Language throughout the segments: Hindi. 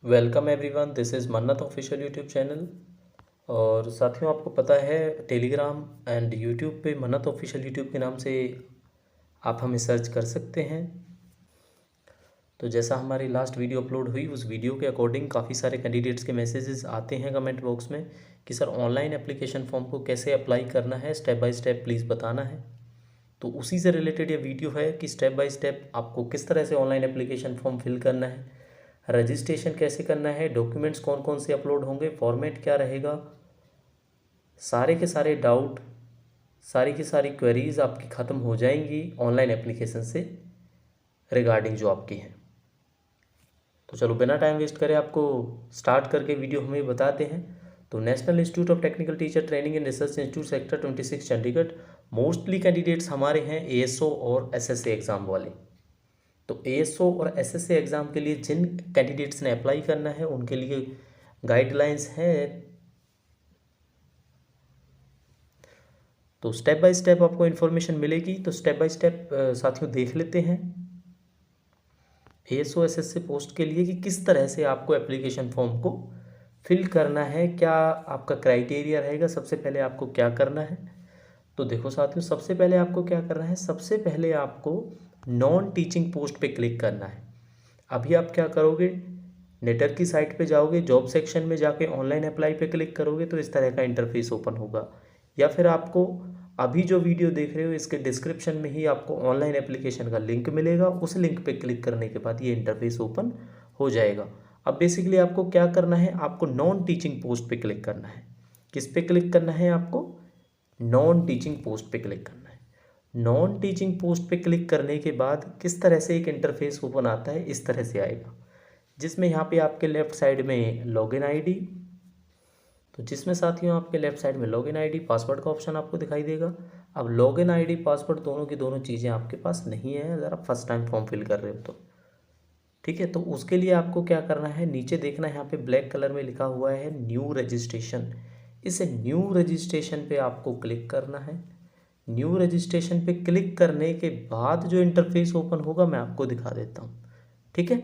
वेलकम एवरीवन, दिस इज़ मन्नत ऑफिशियल यूट्यूब चैनल। और साथियों, आपको पता है टेलीग्राम एंड यूट्यूब पे मन्नत ऑफिशियल यूट्यूब के नाम से आप हमें सर्च कर सकते हैं। तो जैसा हमारी लास्ट वीडियो अपलोड हुई, उस वीडियो के अकॉर्डिंग काफ़ी सारे कैंडिडेट्स के मैसेजेस आते हैं कमेंट बॉक्स में कि सर ऑनलाइन एप्लीकेशन फॉर्म को कैसे अप्लाई करना है, स्टेप बाय स्टेप प्लीज़ बताना है। तो उसी से रिलेटेड ये वीडियो है कि स्टेप बाय स्टेप आपको किस तरह से ऑनलाइन एप्लीकेशन फॉर्म फिल करना है, रजिस्ट्रेशन कैसे करना है, डॉक्यूमेंट्स कौन कौन से अपलोड होंगे, फॉर्मेट क्या रहेगा, सारे के सारे डाउट, सारी की सारी क्वेरीज आपकी ख़त्म हो जाएंगी ऑनलाइन एप्लीकेशन से रिगार्डिंग जो आपकी हैं। तो चलो बिना टाइम वेस्ट करे आपको स्टार्ट करके वीडियो हमें बताते हैं। तो national institute of technical teacher training and research institute sector 26 Chandigarh, mostly candidates हमारे हैं एएसओ और एसएससी एग्ज़ाम वाले। तो एएसओ और एसएससी एग्ज़ाम के लिए जिन कैंडिडेट्स ने अप्लाई करना है उनके लिए गाइडलाइंस हैं। तो स्टेप बाय स्टेप आपको इन्फॉर्मेशन मिलेगी। तो स्टेप बाय स्टेप साथियों देख लेते हैं एएसओ एसएससी पोस्ट के लिए कि किस तरह से आपको एप्लीकेशन फॉर्म को फिल करना है, क्या आपका क्राइटेरिया रहेगा, सबसे पहले आपको क्या करना है। तो देखो साथियों, सबसे पहले आपको क्या करना है, सबसे पहले आपको नॉन टीचिंग पोस्ट पे क्लिक करना है। अभी आप क्या करोगे, नेटर की साइट पे जाओगे, जॉब सेक्शन में जाके ऑनलाइन अप्लाई पे क्लिक करोगे तो इस तरह का इंटरफेस ओपन होगा। या फिर आपको अभी जो वीडियो देख रहे हो इसके डिस्क्रिप्शन में ही आपको ऑनलाइन एप्लीकेशन का लिंक मिलेगा, उस लिंक पे क्लिक करने के बाद ये इंटरफेस ओपन हो जाएगा। अब बेसिकली आपको क्या करना है, आपको नॉन टीचिंग पोस्ट पे क्लिक करना है। किस पे क्लिक करना है, आपको नॉन टीचिंग पोस्ट पे क्लिक करना है। नॉन टीचिंग पोस्ट पे क्लिक करने के बाद किस तरह से एक इंटरफेस ओपन आता है, इस तरह से आएगा, जिसमें यहाँ पे आपके लेफ़्ट साइड में लॉगिन आईडी, तो जिसमें साथियों आपके लेफ़्ट साइड में लॉगिन आईडी, पासवर्ड का ऑप्शन आपको दिखाई देगा। अब लॉगिन आईडी पासवर्ड दोनों की दोनों चीज़ें आपके पास नहीं है अगर आप फर्स्ट टाइम फॉर्म फिल कर रहे हो तो। ठीक है, तो उसके लिए आपको क्या करना है, नीचे देखना है यहाँ पे ब्लैक कलर में लिखा हुआ है न्यू रजिस्ट्रेशन। इस न्यू रजिस्ट्रेशन पे आपको क्लिक करना है। न्यू रजिस्ट्रेशन पे क्लिक करने के बाद जो इंटरफेस ओपन होगा मैं आपको दिखा देता हूँ। ठीक है,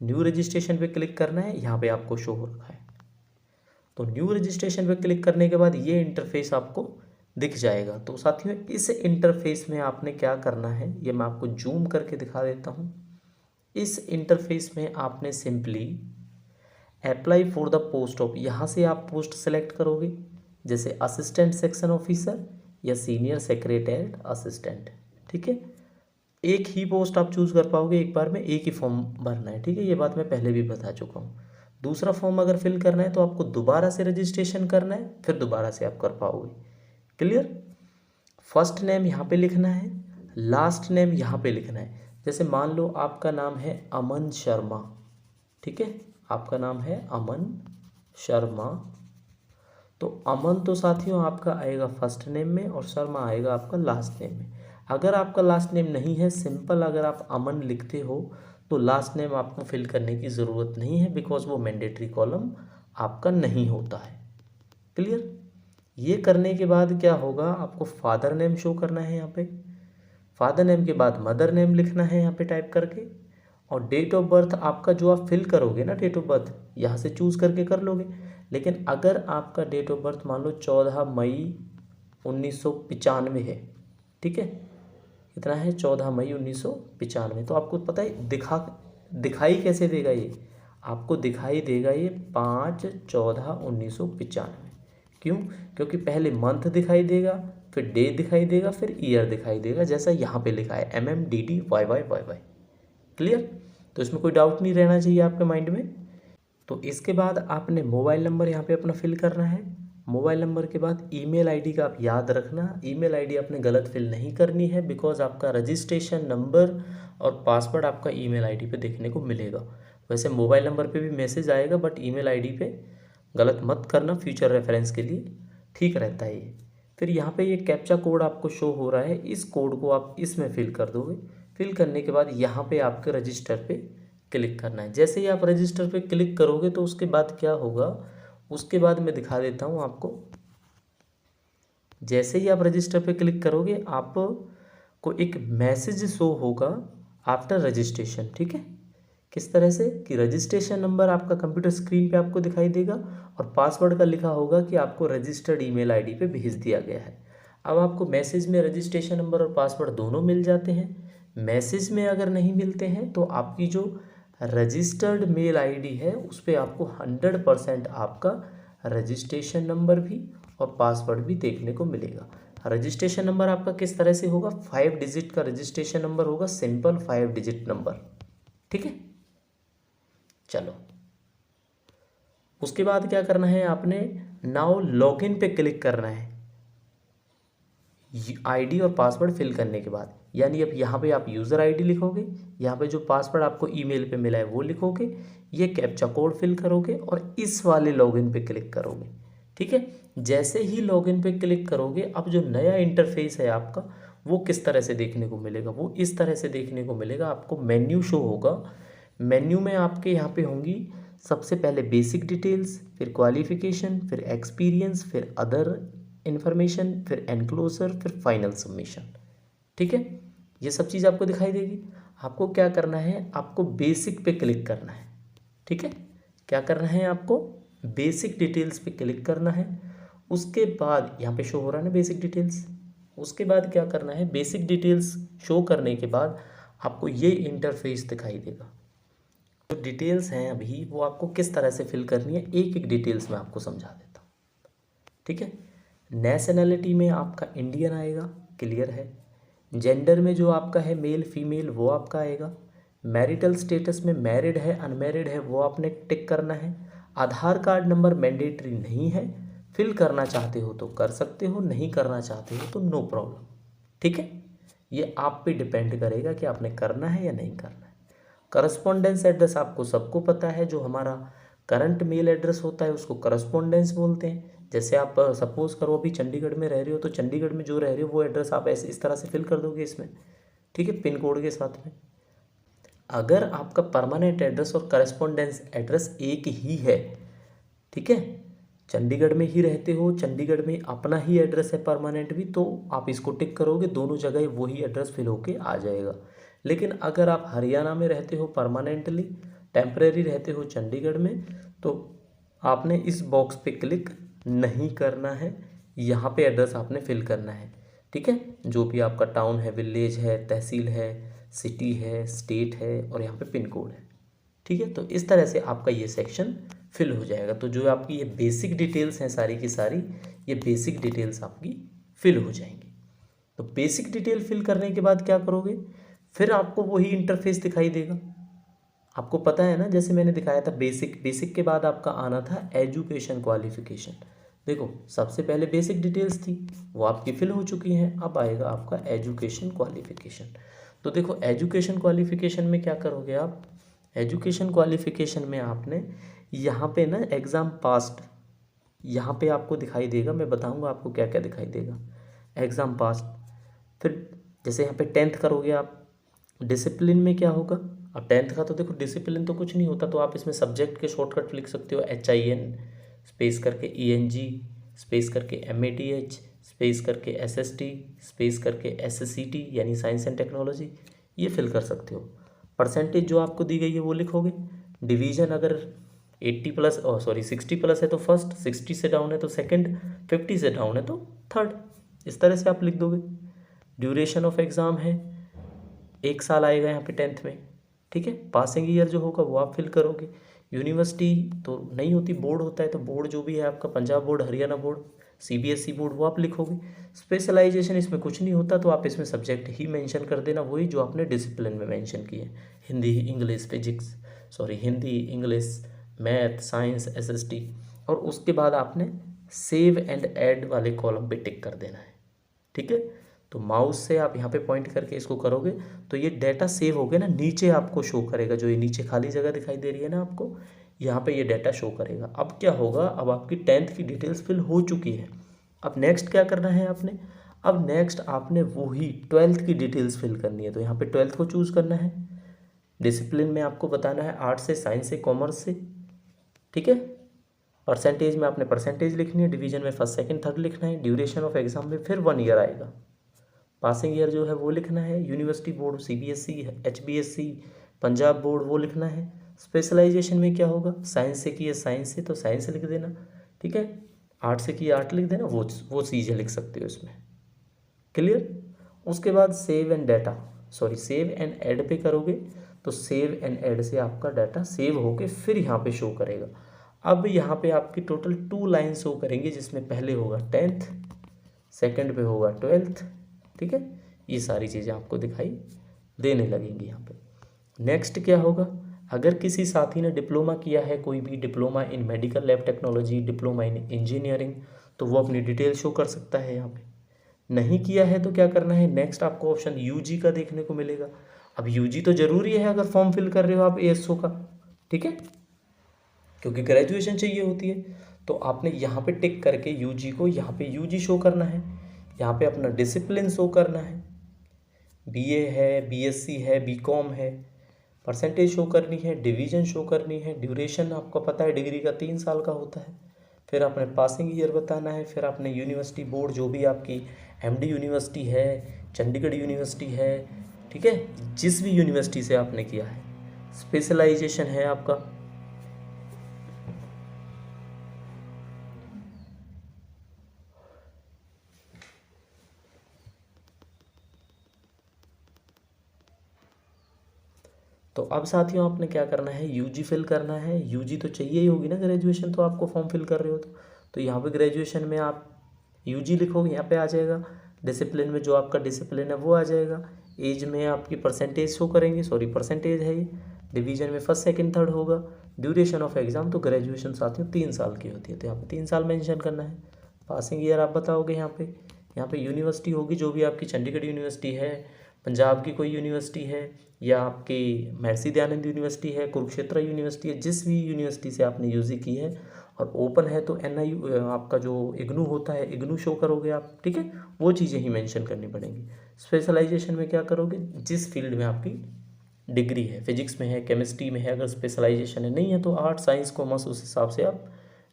न्यू रजिस्ट्रेशन पे क्लिक करना है, यहाँ पे आपको शो हो रखा है। तो न्यू रजिस्ट्रेशन पे क्लिक करने के बाद ये इंटरफेस आपको दिख जाएगा। तो साथियों इस इंटरफेस में आपने क्या करना है, ये मैं आपको जूम करके दिखा देता हूँ। इस इंटरफेस में आपने simply apply for the post of, यहाँ से आप पोस्ट सेलेक्ट करोगे, जैसे असिस्टेंट सेक्शन ऑफिसर या सीनियर सेक्रेटरीट असिस्टेंट। ठीक है, एक ही पोस्ट आप चूज़ कर पाओगे, एक बार में एक ही फॉर्म भरना है। ठीक है, ये बात मैं पहले भी बता चुका हूँ। दूसरा फॉर्म अगर फिल करना है तो आपको दोबारा से रजिस्ट्रेशन करना है, फिर दोबारा से आप कर पाओगे। क्लियर। फर्स्ट नेम यहाँ पे लिखना है, लास्ट नेम यहाँ पे लिखना है। जैसे मान लो आपका नाम है अमन शर्मा। ठीक है, आपका नाम है अमन शर्मा, तो अमन तो साथियों आपका आएगा फर्स्ट नेम में और शर्मा आएगा आपका लास्ट नेम में। अगर आपका लास्ट नेम नहीं है, सिंपल अगर आप अमन लिखते हो तो लास्ट नेम आपको फिल करने की ज़रूरत नहीं है, बिकॉज वो मैंडेटरी कॉलम आपका नहीं होता है। क्लियर। ये करने के बाद क्या होगा, आपको फादर नेम शो करना है यहाँ पे। फादर नेम के बाद मदर नेम लिखना है यहाँ पे टाइप करके, और डेट ऑफ बर्थ आपका जो आप फिल करोगे ना, डेट ऑफ बर्थ यहाँ से चूज़ करके कर लोगे। लेकिन अगर आपका डेट ऑफ बर्थ मान लो 14 मई 1995 है, ठीक है, कितना है 14 मई 1995, तो आपको पता है दिखाई कैसे देगा ये, आपको दिखाई देगा ये 5/14/1995। क्यों, क्योंकि पहले मंथ दिखाई देगा, फिर डे दिखाई देगा, फिर ईयर दिखाई देगा, जैसा यहाँ पे लिखा है MMDDYYYY। क्लियर। तो इसमें कोई डाउट नहीं रहना चाहिए आपके माइंड में। तो इसके बाद आपने मोबाइल नंबर यहाँ पे अपना फिल करना है। मोबाइल नंबर के बाद ईमेल आईडी का आप याद रखना, ईमेल आईडी आपने गलत फिल नहीं करनी है, बिकॉज आपका रजिस्ट्रेशन नंबर और पासवर्ड आपका ईमेल आईडी पे देखने को मिलेगा। वैसे मोबाइल नंबर पे भी मैसेज आएगा, बट ईमेल आईडी पे गलत मत करना, फ्यूचर रेफरेंस के लिए ठीक रहता है ये। फिर यहाँ पे ये कैप्चा कोड आपको शो हो रहा है, इस कोड को आप इसमें फिल कर दोगे। फिल करने के बाद यहाँ पे आपके रजिस्टर पे क्लिक करना है। जैसे ही आप रजिस्टर पे क्लिक करोगे तो उसके बाद क्या होगा, उसके बाद मैं दिखा देता हूँ आपको। जैसे ही आप रजिस्टर पे क्लिक करोगे आपको एक मैसेज शो होगा आफ्टर रजिस्ट्रेशन। ठीक है, किस तरह से कि रजिस्ट्रेशन नंबर आपका कंप्यूटर स्क्रीन पे आपको दिखाई देगा और पासवर्ड का लिखा होगा कि आपको रजिस्टर्ड ईमेल आईडी पे भेज दिया गया है। अब आपको मैसेज में रजिस्ट्रेशन नंबर और पासवर्ड दोनों मिल जाते हैं। मैसेज में अगर नहीं मिलते हैं तो आपकी जो रजिस्टर्ड मेल आईडी है उस पर आपको 100% आपका रजिस्ट्रेशन नंबर भी और पासवर्ड भी देखने को मिलेगा। रजिस्ट्रेशन नंबर आपका किस तरह से होगा, 5 डिजिट का रजिस्ट्रेशन नंबर होगा, सिंपल 5 डिजिट नंबर। ठीक है, चलो उसके बाद क्या करना है, आपने नाउ लॉगिन पे क्लिक करना है आईडी और पासवर्ड फिल करने के बाद। यानी अब यहाँ पे आप यूज़र आईडी लिखोगे, यहाँ पे जो पासवर्ड आपको ईमेल पे मिला है वो लिखोगे, ये कैप्चा कोड फिल करोगे और इस वाले लॉगिन पे क्लिक करोगे। ठीक है, जैसे ही लॉगिन पे क्लिक करोगे अब जो नया इंटरफेस है आपका वो किस तरह से देखने को मिलेगा, वो इस तरह से देखने को मिलेगा। आपको मेन्यू शो होगा, मेन्यू में आपके यहाँ पे होंगी सबसे पहले बेसिक डिटेल्स, फिर क्वालिफिकेशन, फिर एक्सपीरियंस, फिर अदर इन्फॉर्मेशन, फिर एनक्लोजर, फिर फाइनल सबमिशन। ठीक है, ये सब चीज़ आपको दिखाई देगी। आपको क्या करना है, आपको बेसिक पे क्लिक करना है। ठीक है, क्या करना है, आपको बेसिक डिटेल्स पे क्लिक करना है। उसके बाद यहाँ पे शो हो रहा है ना बेसिक डिटेल्स, उसके बाद क्या करना है, बेसिक डिटेल्स शो करने के बाद आपको ये इंटरफेस दिखाई देगा। जो डिटेल्स हैं अभी वो आपको किस तरह से फिल करनी है, एक एक डिटेल्स में आपको समझा देता हूँ। ठीक है, नेशनैलिटी में आपका इंडियन आएगा, क्लियर है। जेंडर में जो आपका है मेल फीमेल वो आपका आएगा। मैरिटल स्टेटस में मैरिड है अनमैरिड है वो आपने टिक करना है। आधार कार्ड नंबर मैंडेटरी नहीं है, फिल करना चाहते हो तो कर सकते हो, नहीं करना चाहते हो तो नो प्रॉब्लम। ठीक है, ये आप पे डिपेंड करेगा कि आपने करना है या नहीं करना है। करस्पॉन्डेंस एड्रेस आपको सबको पता है, जो हमारा करंट मेल एड्रेस होता है उसको करस्पॉन्डेंस बोलते हैं। जैसे आप सपोज करो अभी चंडीगढ़ में रह रहे हो तो चंडीगढ़ में जो रह रहे हो वो एड्रेस आप ऐसे इस तरह से फिल कर दोगे इसमें। ठीक है, पिन कोड के साथ में। अगर आपका परमानेंट एड्रेस और करस्पॉन्डेंस एड्रेस एक ही है, ठीक है, चंडीगढ़ में ही रहते हो, चंडीगढ़ में अपना ही एड्रेस है परमानेंट भी, तो आप इसको टिक करोगे, दोनों जगह वही एड्रेस फिल होके आ जाएगा। लेकिन अगर आप हरियाणा में रहते हो परमानेंटली, टेम्परेरी रहते हो चंडीगढ़ में, तो आपने इस बॉक्स पे क्लिक नहीं करना है, यहाँ पे एड्रेस आपने फिल करना है। ठीक है, जो भी आपका टाउन है, विलेज है, तहसील है, सिटी है, स्टेट है और यहाँ पे पिन कोड है। ठीक है, तो इस तरह से आपका ये सेक्शन फिल हो जाएगा। तो जो आपकी ये बेसिक डिटेल्स हैं सारी की सारी, ये बेसिक डिटेल्स आपकी फिल हो जाएंगी। तो बेसिक डिटेल फिल करने के बाद क्या करोगे, फिर आपको वही इंटरफेस दिखाई देगा। आपको पता है ना, जैसे मैंने दिखाया था बेसिक के बाद आपका आना था एजुकेशन क्वालिफिकेशन। देखो सबसे पहले बेसिक डिटेल्स थी वो आपकी फिल हो चुकी हैं, अब आएगा आपका एजुकेशन क्वालिफिकेशन। तो देखो एजुकेशन क्वालिफिकेशन में क्या करोगे आप, एजुकेशन क्वालिफिकेशन में आपने यहाँ पे ना एग्ज़ाम पास्ड, यहाँ पे आपको दिखाई देगा, मैं बताऊँगा आपको क्या क्या दिखाई देगा। एग्ज़ाम पास्ड, फिर जैसे यहाँ पे 10th करोगे आप, डिसिप्लिन में क्या होगा, अब 10th का तो देखो डिसिप्लिन तो कुछ नहीं होता, तो आप इसमें सब्जेक्ट के शॉर्टकट लिख सकते हो, HIN स्पेस करके ENG स्पेस करके MATH स्पेस करके SST स्पेस करके SCT यानी साइंस एंड टेक्नोलॉजी, ये फिल कर सकते हो। परसेंटेज जो आपको दी गई है वो लिखोगे। डिवीज़न अगर 60 प्लस है तो फर्स्ट, 60 से डाउन है तो सेकंड, 50 से डाउन है तो थर्ड, इस तरह से आप लिख दोगे। ड्यूरेशन ऑफ एग्ज़ाम है 1 साल आएगा यहाँ पे 10th में। ठीक है, पासिंग ईयर जो होगा वो आप फिल करोगे। यूनिवर्सिटी तो नहीं होती, बोर्ड होता है, तो बोर्ड जो भी है आपका Punjab board, Haryana board, CBSE board, वो आप लिखोगे। स्पेशलाइजेशन इसमें कुछ नहीं होता, तो आप इसमें सब्जेक्ट ही मेंशन कर देना, वही जो आपने डिसिप्लिन में मेंशन किए, Hindi English physics, Hindi English math science SST। और उसके बाद आपने सेव एंड ऐड वाले कॉलम पे टिक कर देना है। ठीक है, तो माउस से आप यहाँ पे पॉइंट करके इसको करोगे तो ये डाटा सेव हो गया ना, नीचे आपको शो करेगा, जो ये नीचे खाली जगह दिखाई दे रही है ना आपको, यहाँ पे ये डाटा शो करेगा। अब क्या होगा, अब आपकी 10th की डिटेल्स फिल हो चुकी है। अब नेक्स्ट क्या करना है आपने, अब नेक्स्ट आपने वही 12th की डिटेल्स फिल करनी है, तो यहाँ पे 12th को चूज़ करना है। डिसिप्लिन में आपको बताना है आर्ट्स से, साइंस से, कॉमर्स से। ठीक है, परसेंटेज में आपने परसेंटेज लिखनी है, डिवीजन में फर्स्ट सेकंड थर्ड लिखना है, ड्यूरेशन ऑफ एग्जाम में फिर 1 ईयर आएगा, पासिंग ईयर जो है वो लिखना है, university board CBSE HBSE Punjab board वो लिखना है। स्पेशलाइजेशन में क्या होगा, साइंस से किया साइंस से तो साइंस लिख देना, ठीक है। आर्ट से किया आर्ट लिख देना, वो चीज़ें लिख सकते हो इसमें। क्लियर। उसके बाद save and data, sorry save and add पे करोगे तो सेव एंड ऐड से आपका डाटा सेव होके फिर यहाँ पे शो करेगा। अब यहाँ पे आपकी टोटल 2 लाइन शो करेंगे, जिसमें पहले होगा 10th, सेकंड पे होगा 12th, ठीक है। ये सारी चीज़ें आपको दिखाई देने लगेंगी यहाँ पे। नेक्स्ट क्या होगा, अगर किसी साथी ने डिप्लोमा किया है, कोई भी diploma in medical lab technology, diploma in engineering, तो वो अपनी डिटेल शो कर सकता है यहाँ पे। नहीं किया है तो क्या करना है, नेक्स्ट आपको ऑप्शन यूजी का देखने को मिलेगा। अब यूजी तो जरूरी है अगर फॉर्म फिल कर रहे हो आप एएसओ का, ठीक है, क्योंकि ग्रेजुएशन चाहिए होती है। तो आपने यहाँ पे टिक करके यूजी को यहाँ पे यूजी शो करना है, यहाँ पे अपना डिसिप्लिन शो करना है, बीए है, बीएससी है, बीकॉम है, परसेंटेज शो करनी है, डिवीजन शो करनी है, ड्यूरेशन आपको पता है डिग्री का 3 साल का होता है, फिर आपने पासिंग ईयर बताना है, फिर आपने यूनिवर्सिटी बोर्ड जो भी आपकी एमडी यूनिवर्सिटी है, चंडीगढ़ यूनिवर्सिटी है, ठीक है, जिस भी यूनिवर्सिटी से आपने किया है, स्पेशलाइजेशन है आपका, तो अब साथियों आपने क्या करना है, यूजी फिल करना है। यूजी तो चाहिए ही होगी ना, ग्रेजुएशन तो आपको फॉर्म फिल कर रहे हो तो यहाँ पे ग्रेजुएशन में आप यूजी लिखोगे, यहाँ पे आ जाएगा। डिसिप्लिन में जो आपका डिसिप्लिन है वो आ जाएगा। एज में आपकी परसेंटेज शो करेंगे, सॉरी परसेंटेज है ये। डिवीजन में फर्स्ट सेकंड थर्ड होगा। ड्यूरेशन ऑफ एग्ज़ाम, तो ग्रेजुएशन साथियों 3 साल की होती है, तो यहाँ पे 3 साल मेंशन करना है। पासिंग ईयर आप बताओगे यहाँ पे यूनिवर्सिटी होगी जो भी आपकी, चंडीगढ़ यूनिवर्सिटी है, पंजाब की कोई यूनिवर्सिटी है, या आपकी महर्षि दयानंद यूनिवर्सिटी है, कुरुक्षेत्र यूनिवर्सिटी है, जिस भी यूनिवर्सिटी से आपने यूजी की है और ओपन है तो एनआईयू आपका जो इग्नू होता है, इग्नू शो करोगे आप, ठीक है। वो चीज़ें ही मेंशन करनी पड़ेंगी। स्पेशलाइजेशन में क्या करोगे, जिस फील्ड में आपकी डिग्री है, फिजिक्स में है, केमिस्ट्री में है, अगर स्पेशलाइजेशन है, नहीं है तो आर्ट साइंस कॉमर्स, उस हिसाब से आप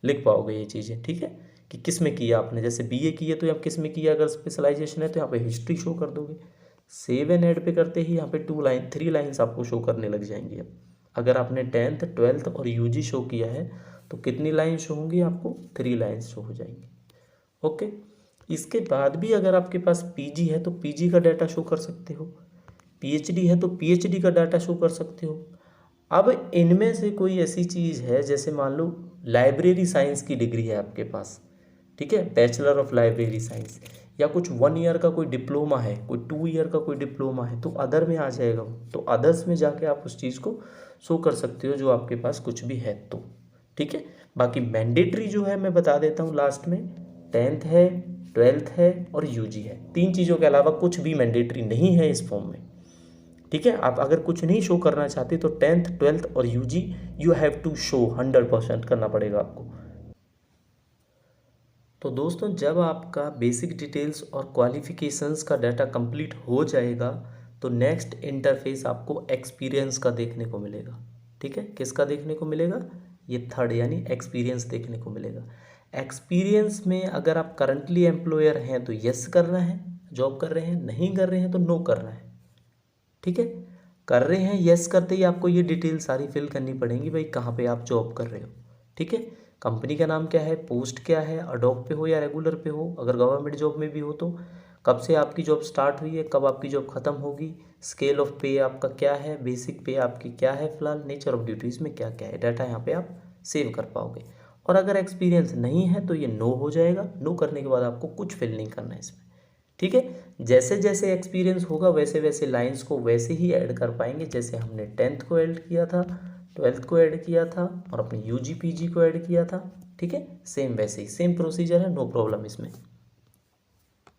लिख पाओगे ये चीज़ें, ठीक है, कि किस में किया आपने। जैसे बीए किया तो आप किस में किया, अगर स्पेशलाइजेशन है तो यहाँ पे हिस्ट्री शो कर दोगे। सेव एंड ऐड पे करते ही यहाँ पे 3 लाइन्स आपको शो करने लग जाएंगी। अब अगर आपने 10th 12th और यूजी शो किया है तो कितनी लाइन शो होंगी आपको, 3 लाइन्स शो हो जाएंगी। ओके। इसके बाद भी अगर आपके पास पीजी है तो पीजी का डाटा शो कर सकते हो, पीएचडी है तो पीएचडी का डाटा शो कर सकते हो। अब इनमें से कोई ऐसी चीज़ है, जैसे मान लो लाइब्रेरी साइंस की डिग्री है आपके पास, ठीक है, बैचलर ऑफ लाइब्रेरी साइंस, या कुछ 1 ईयर का कोई डिप्लोमा है, कोई 2 ईयर का कोई डिप्लोमा है, तो अदर में आ जाएगा वो। तो अदर्स में जाके आप उस चीज़ को शो कर सकते हो जो आपके पास कुछ भी है तो, ठीक है। बाकी मैंडेटरी जो है मैं बता देता हूँ लास्ट में, 10th है, 12th है और यूजी है। 3 चीज़ों के अलावा कुछ भी मैंडेटरी नहीं है इस फॉर्म में, ठीक है। आप अगर कुछ नहीं शो करना चाहते तो 10th 12th और UG you have to show, 100% करना पड़ेगा आपको। तो दोस्तों जब आपका बेसिक डिटेल्स और क्वालिफिकेशंस का डाटा कंप्लीट हो जाएगा तो नेक्स्ट इंटरफेस आपको एक्सपीरियंस का देखने को मिलेगा, ठीक है। किसका देखने को मिलेगा, ये थर्ड यानी एक्सपीरियंस देखने को मिलेगा। एक्सपीरियंस में अगर आप करंटली एम्प्लॉयर हैं तो यस करना है, जॉब कर रहे हैं, नहीं कर रहे हैं तो नो करना है, ठीक है। कर रहे हैं यस करते ही आपको ये डिटेल सारी फिल करनी पड़ेंगी, भाई कहाँ पे आप जॉब कर रहे हो, ठीक है। कंपनी का नाम क्या है, पोस्ट क्या है, अडॉक पे हो या रेगुलर पे हो, अगर गवर्नमेंट जॉब में भी हो तो कब से आपकी जॉब स्टार्ट हुई है, कब आपकी जॉब ख़त्म होगी, स्केल ऑफ पे आपका क्या है, बेसिक पे आपकी क्या है फिलहाल, नेचर ऑफ ड्यूटीज़ में क्या क्या है, डाटा यहाँ पे आप सेव कर पाओगे। और अगर एक्सपीरियंस नहीं है तो ये नो हो जाएगा। नो करने के बाद आपको कुछ फिल नहीं करना है इसमें, ठीक है। जैसे जैसे एक्सपीरियंस होगा वैसे वैसे लाइंस को वैसे ही ऐड कर पाएंगे, जैसे हमने 10th को ऐड किया था, 12th को ऐड किया था और अपने यूजी पीजी को ऐड किया था, ठीक है। सेम वैसे ही सेम प्रोसीजर है, नो प्रॉब्लम इसमें,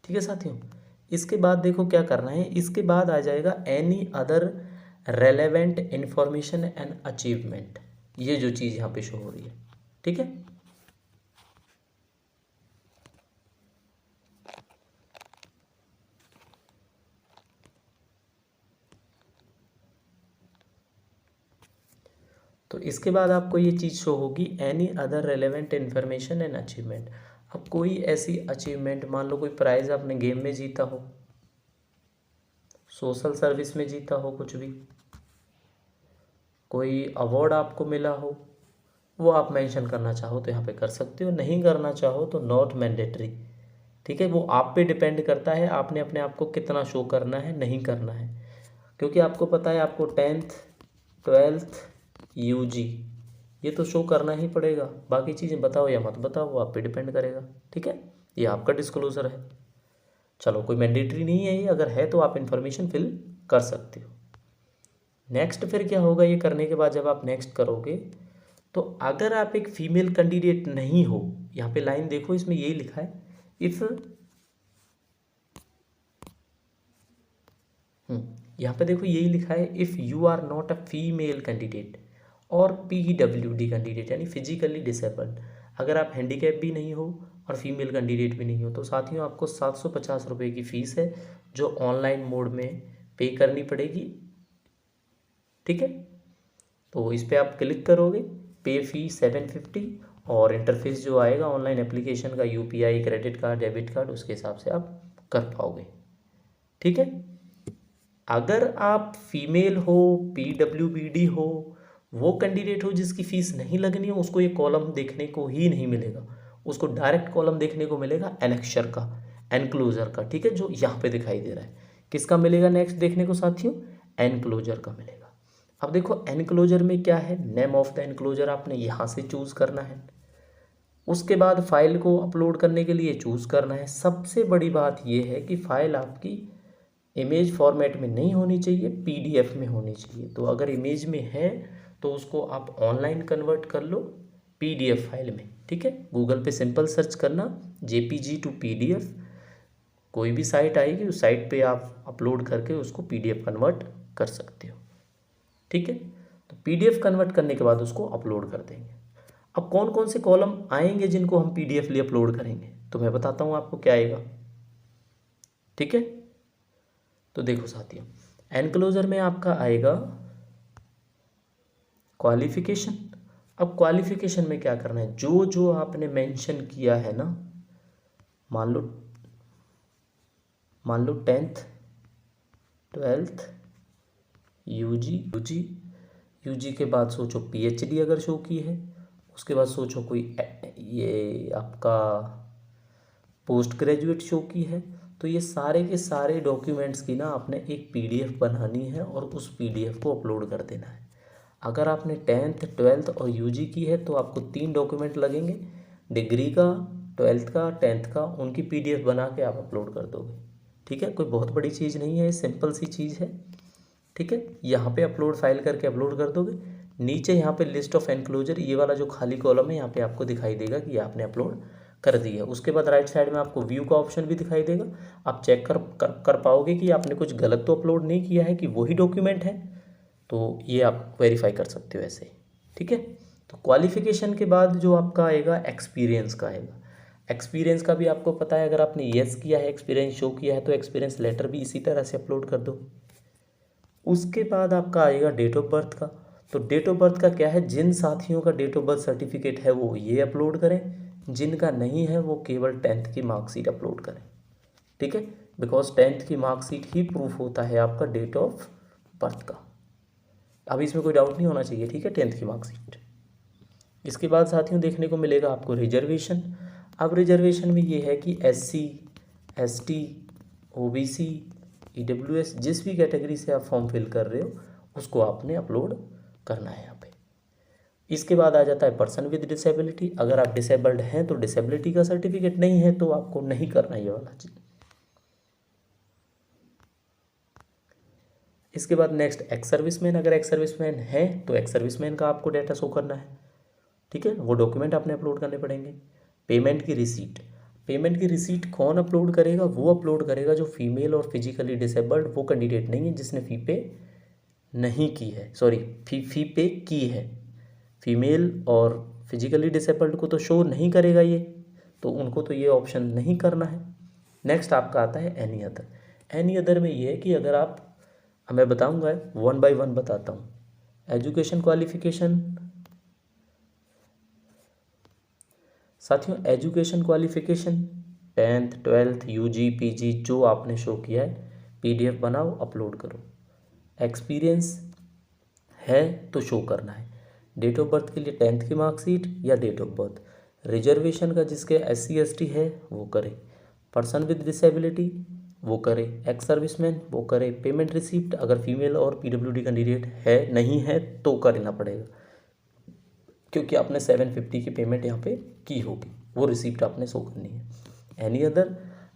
ठीक है साथियों। इसके बाद देखो क्या करना है, इसके बाद आ जाएगा any other relevant information and achievement, ये जो चीज़ यहाँ पे शो हो रही है, ठीक है। तो इसके बाद आपको ये चीज़ शो होगी, any other relevant information and achievement. अब कोई ऐसी अचीवमेंट, मान लो कोई प्राइज़ आपने गेम में जीता हो, सोशल सर्विस में जीता हो, कुछ भी, कोई अवार्ड आपको मिला हो वो आप मेंशन करना चाहो तो यहाँ पे कर सकते हो, नहीं करना चाहो तो नॉट मैंडेटरी। ठीक है, वो आप पे डिपेंड करता है आपने अपने आप को कितना शो करना है नहीं करना है, क्योंकि आपको पता है आपको 10th 12th यूजी ये तो शो करना ही पड़ेगा, बाकी चीज़ें बताओ या मत बताओ वो आप पे डिपेंड करेगा। ठीक है, ये आपका डिस्क्लोज़र है। चलो कोई मैंडेटरी नहीं है ये, अगर है तो आप इन्फॉर्मेशन फिल कर सकते हो। नेक्स्ट फिर क्या होगा, ये करने के बाद जब आप नेक्स्ट करोगे तो अगर आप एक फीमेल कैंडिडेट नहीं हो, यहाँ पे लाइन देखो इसमें यही लिखा है, इफ़ यहाँ पे देखो यही लिखा है, if you are not a female candidate और PWD कैंडिडेट यानी फिजिकली डिसेबल्ड, अगर आप हैंडीकैप भी नहीं हो और फीमेल कैंडिडेट भी नहीं हो तो साथियों आपको 750 रुपये की फ़ीस है जो ऑनलाइन मोड में पे करनी पड़ेगी। ठीक है, तो इस पर आप क्लिक करोगे, पे फी 750 और इंटरफेस जो आएगा ऑनलाइन एप्लीकेशन का UPI credit card debit card उसके हिसाब से आप कर पाओगे। ठीक है, अगर आप फीमेल हो PWBD हो वो कैंडिडेट हो जिसकी फ़ीस नहीं लगनी हो उसको ये कॉलम देखने को ही नहीं मिलेगा, उसको डायरेक्ट कॉलम देखने को मिलेगा एनेक्शर का, एनक्लोजर का। ठीक है, जो यहाँ पे दिखाई दे रहा है, किसका मिलेगा नेक्स्ट देखने को साथियों, एनक्लोजर का मिलेगा। अब देखो एनक्लोजर में क्या है, नेम ऑफ द एनक्लोजर आपने यहाँ से चूज़ करना है, उसके बाद फाइल को अपलोड करने के लिए चूज़ करना है। सबसे बड़ी बात यह है कि फ़ाइल आपकी इमेज फॉर्मेट में नहीं होनी चाहिए, PDF में होनी चाहिए। तो अगर इमेज में है तो उसको आप ऑनलाइन कन्वर्ट कर लो PDF फाइल में। ठीक है, गूगल पे सिंपल सर्च करना JPG to PDF, कोई भी साइट आएगी उस साइट पे आप अपलोड करके उसको PDF कन्वर्ट कर सकते हो। ठीक है, तो PDF कन्वर्ट करने के बाद उसको अपलोड कर देंगे। अब कौन कौन से कॉलम आएंगे जिनको हम PDF लिए अपलोड करेंगे, तो मैं बताता हूँ आपको क्या आएगा। ठीक है, तो देखो साथियों एनक्लोजर में आपका आएगा क्वालिफिकेशन। अब क्वालिफिकेशन में क्या करना है, जो जो आपने मेंशन किया है ना, मान लो 10th 12th यूजी के बाद सोचो PhD अगर शो की है, उसके बाद सोचो कोई ये आपका पोस्ट ग्रेजुएट शो की है, तो ये सारे के सारे डॉक्यूमेंट्स की ना आपने एक PDF बनानी है और उस PDF को अपलोड कर देना है। अगर आपने 10th 12th और UG की है तो आपको 3 डॉक्यूमेंट लगेंगे, डिग्री का, 12th का, 10th का, उनकी PDF बना के आप अपलोड कर दोगे। ठीक है, कोई बहुत बड़ी चीज़ नहीं है, सिंपल सी चीज़ है। ठीक है, यहाँ पे अपलोड फाइल करके अपलोड कर दोगे। नीचे यहाँ पे लिस्ट ऑफ एनक्लोजर ये वाला जो खाली कॉलम है यहाँ पे आपको दिखाई देगा कि आपने अपलोड कर दी है। उसके बाद राइट साइड में आपको व्यू का ऑप्शन भी दिखाई देगा, आप चेक कर पाओगे कि आपने कुछ गलत तो अपलोड नहीं किया है, कि वही डॉक्यूमेंट है, तो ये आप वेरीफाई कर सकते हो ऐसे। ठीक है, तो क्वालिफिकेशन के बाद जो आपका आएगा एक्सपीरियंस का आएगा। एक्सपीरियंस का भी आपको पता है, अगर आपने येस किया है, एक्सपीरियंस शो किया है, तो एक्सपीरियंस लेटर भी इसी तरह से अपलोड कर दो। उसके बाद आपका आएगा डेट ऑफ बर्थ का। तो डेट ऑफ बर्थ का क्या है, जिन साथियों का डेट ऑफ बर्थ सर्टिफिकेट है वो ये अपलोड करें, जिनका नहीं है वो केवल 10th की मार्कशीट अपलोड करें। ठीक है, बिकॉज 10th की मार्कशीट ही प्रूफ होता है आपका डेट ऑफ बर्थ का। अब इसमें कोई डाउट नहीं होना चाहिए। ठीक है, 10th की मार्कशीट। इसके बाद साथियों देखने को मिलेगा आपको रिजर्वेशन। अब रिजर्वेशन में ये है कि SC ST OBC EWS जिस भी कैटेगरी से आप फॉर्म फिल कर रहे हो उसको आपने अपलोड करना है यहाँ पे। इसके बाद आ जाता है पर्सन विद डिसेबिलिटी। अगर आप डिसेबल्ड हैं तो डिसेबिलिटी का सर्टिफिकेट नहीं है तो आपको नहीं करना ये वाला चीज़। इसके बाद नेक्स्ट एक्स सर्विसमैन। अगर एक्स सर्विसमैन है तो एक्स सर्विसमैन का आपको डाटा शो करना है। ठीक है, वो डॉक्यूमेंट आपने अपलोड करने पड़ेंगे। पेमेंट की रिसीट, पेमेंट की रिसीट कौन अपलोड करेगा, वो अपलोड करेगा जो फीमेल और फिजिकली डिसेबल्ड वो कैंडिडेट नहीं है जिसने फ़ी पे नहीं की है, सॉरी फ़ी पे की है। फीमेल और फिजिकली डिसेबल्ड को तो शो नहीं करेगा ये, तो उनको तो ये ऑप्शन नहीं करना है। नेक्स्ट आपका आता है एनी अदर। एनी अदर में ये है कि अगर आप, मैं बताऊंगा 1 by 1 बताता हूँ। एजुकेशन क्वालिफिकेशन साथियों, education qualification 10th 12th UG PG जो आपने शो किया है PDF बनाओ अपलोड करो। एक्सपीरियंस है तो शो करना है। डेट ऑफ बर्थ के लिए 10th की मार्कशीट या डेट ऑफ बर्थ। रिजर्वेशन का जिसके SC ST है वो करे। पर्सन विद डिसेबिलिटी वो करे। एक्स सर्विसमैन वो करे। पेमेंट रिसिप्ट अगर फीमेल और PWD कैंडिडेट है नहीं है तो करना पड़ेगा, क्योंकि आपने 750 की पेमेंट यहाँ पे की होगी, वो रिसिप्ट आपने शो करनी है।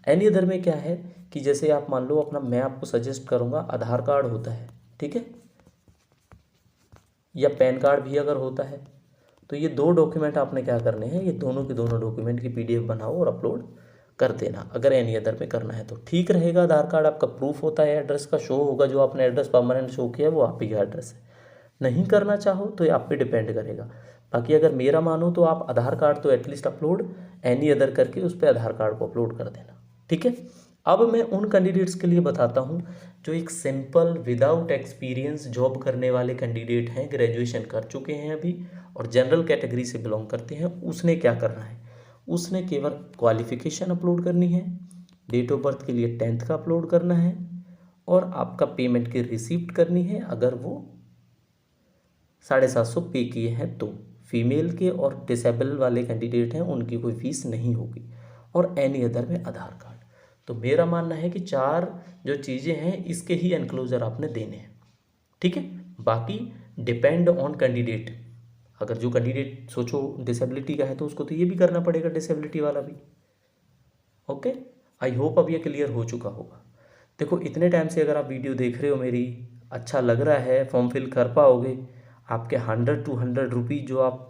एनी अदर में क्या है कि जैसे आप मान लो अपना, मैं आपको सजेस्ट करूँगा आधार कार्ड होता है, ठीक है, या पैन कार्ड भी अगर होता है, तो ये 2 डॉक्यूमेंट आपने क्या करने हैं, ये दोनों के दोनों डॉक्यूमेंट की PDF बनाओ और अपलोड कर देना। अगर एनी अदर में करना है तो ठीक रहेगा। आधार कार्ड आपका प्रूफ होता है, एड्रेस का शो होगा, जो आपने एड्रेस परमानेंट शो किया है वो आप ही का एड्रेस है। नहीं करना चाहो तो ये आप पे डिपेंड करेगा। बाकी अगर मेरा मानो तो आप आधार कार्ड तो एटलीस्ट अपलोड एनी अदर करके उस पर आधार कार्ड को अपलोड कर देना, ठीक है। अब मैं उन कैंडिडेट्स के लिए बताता हूँ जो एक सिंपल विदाउट एक्सपीरियंस जॉब करने वाले कैंडिडेट हैं, ग्रेजुएशन कर चुके हैं अभी और जनरल कैटेगरी से बिलोंग करते हैं। उसने क्या करना है, उसने केवल क्वालिफिकेशन अपलोड करनी है, डेट ऑफ बर्थ के लिए 10th का अपलोड करना है और आपका पेमेंट की रिसिप्ट करनी है। अगर वो 750 पे किए हैं तो फीमेल के और डिसेबल वाले कैंडिडेट हैं उनकी कोई फीस नहीं होगी, और एनी अदर में आधार कार्ड। तो मेरा मानना है कि 4 जो चीज़ें हैं इसके ही एनक्लोजर आपने देने हैं, ठीक है। बाकी डिपेंड ऑन कैंडिडेट। अगर जो कैंडिडेट सोचो डिसेबिलिटी का है तो उसको तो ये भी करना पड़ेगा, डिसेबिलिटी वाला भी। ओके, आई होप अब ये क्लियर हो चुका होगा। देखो इतने टाइम से अगर आप वीडियो देख रहे हो मेरी, अच्छा लग रहा है, फॉर्म फिल कर पाओगे, आपके 100 to 100 रुपीज़ जो आप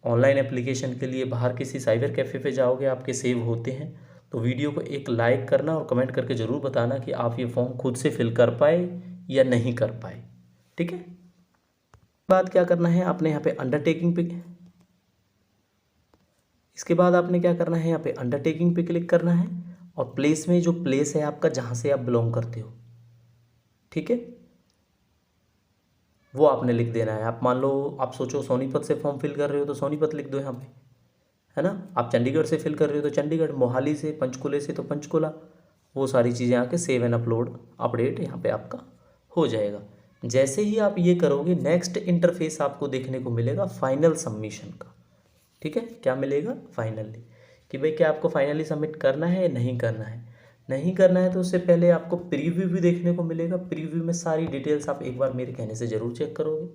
ऑनलाइन एप्लीकेशन के लिए बाहर किसी साइबर कैफ़े पे जाओगे आपके सेव होते हैं। तो वीडियो को एक लाइक करना और कमेंट करके ज़रूर बताना कि आप ये फॉर्म खुद से फिल कर पाए या नहीं कर पाए, ठीक है। बाद क्या करना है आपने यहाँ पे अंडरटेकिंग पे, इसके बाद आपने क्या करना है यहाँ पे अंडरटेकिंग पे क्लिक करना है और प्लेस में जो प्लेस है आपका जहाँ से आप बिलोंग करते हो, ठीक है, वो आपने लिख देना है। आप मान लो आप सोचो सोनीपत से फॉर्म फिल कर रहे हो तो सोनीपत लिख दो यहाँ पे, है ना। आप चंडीगढ़ से फिल कर रहे हो तो चंडीगढ़, मोहाली से, पंचकुले से तो पंचकुला, वो सारी चीज़ें आके सेव एंड अपलोड अपडेट यहाँ पे आपका हो जाएगा। जैसे ही आप ये करोगे नेक्स्ट इंटरफेस आपको देखने को मिलेगा फाइनल सबमिशन का, ठीक है। क्या मिलेगा, फाइनली, कि भाई क्या आपको फाइनली सबमिट करना है या नहीं करना है। नहीं करना है तो उससे पहले आपको प्रीव्यू भी देखने को मिलेगा। प्रीव्यू में सारी डिटेल्स आप एक बार मेरे कहने से ज़रूर चेक करोगे,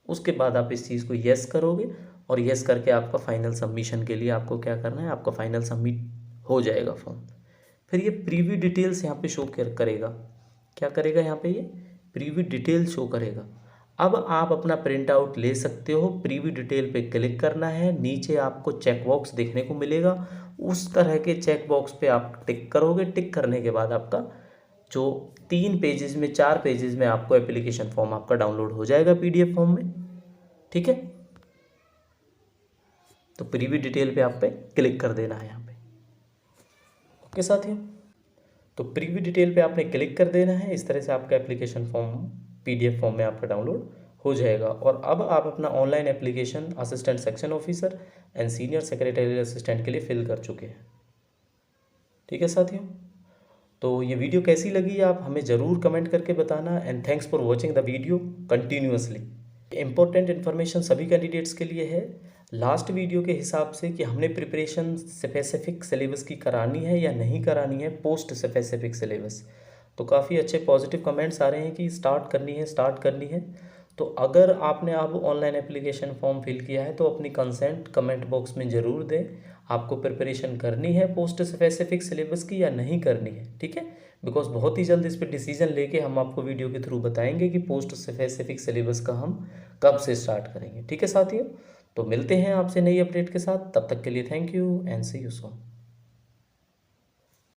उसके बाद आप इस चीज़ को येस करोगे और येस करके आपका फाइनल सबमिशन के लिए आपको क्या करना है, आपका फाइनल सबमिट हो जाएगा फॉर्म। फिर ये प्रीव्यू डिटेल्स यहाँ पे शो करेगा। क्या करेगा यहाँ पे, ये प्रीव्यू डिटेल शो करेगा। अब आप अपना प्रिंट आउट ले सकते हो। प्रीव्यू डिटेल पे क्लिक करना है, नीचे आपको चेक बॉक्स देखने को मिलेगा, उस तरह के चेक बॉक्स पे आप टिक करोगे। टिक करने के बाद आपका जो 3 पेजेस में 4 पेजेस में आपको एप्लीकेशन फॉर्म आपका डाउनलोड हो जाएगा PDF फॉर्म में, ठीक है। तो प्रीव्यू डिटेल पे आप पे क्लिक कर देना है यहाँ पे, ओके साथियों। तो प्रीव्यू डिटेल पे आपने क्लिक कर देना है। इस तरह से आपका एप्लीकेशन फॉर्म PDF फॉर्म में आपका डाउनलोड हो जाएगा। और अब आप अपना online application assistant section officer and senior secretary assistant के लिए फिल कर चुके हैं, ठीक है साथियों। तो ये वीडियो कैसी लगी आप हमें ज़रूर कमेंट करके बताना। And thanks for watching the video continuously. Important information सभी कैंडिडेट्स के लिए है लास्ट वीडियो के हिसाब से कि हमने प्रिपरेशन स्पेसिफिक सिलेबस की करानी है या नहीं करानी है, पोस्ट स्पेसिफिक सिलेबस। तो काफ़ी अच्छे पॉजिटिव कमेंट्स आ रहे हैं कि स्टार्ट करनी है। तो अगर आपने अब ऑनलाइन एप्लीकेशन फॉर्म फिल किया है तो अपनी कंसेंट कमेंट बॉक्स में ज़रूर दें। आपको प्रिपरेशन करनी है पोस्ट स्पेसिफिक सिलेबस की या नहीं करनी है, ठीक है। बिकॉज बहुत ही जल्द इस पर डिसीजन लेके हम आपको वीडियो के थ्रू बताएंगे कि पोस्ट स्पेसिफिक सिलेबस का हम कब से स्टार्ट करेंगे, ठीक है साथियों। तो मिलते हैं आपसे नई अपडेट के साथ, तब तक के लिए thank you and see you soon.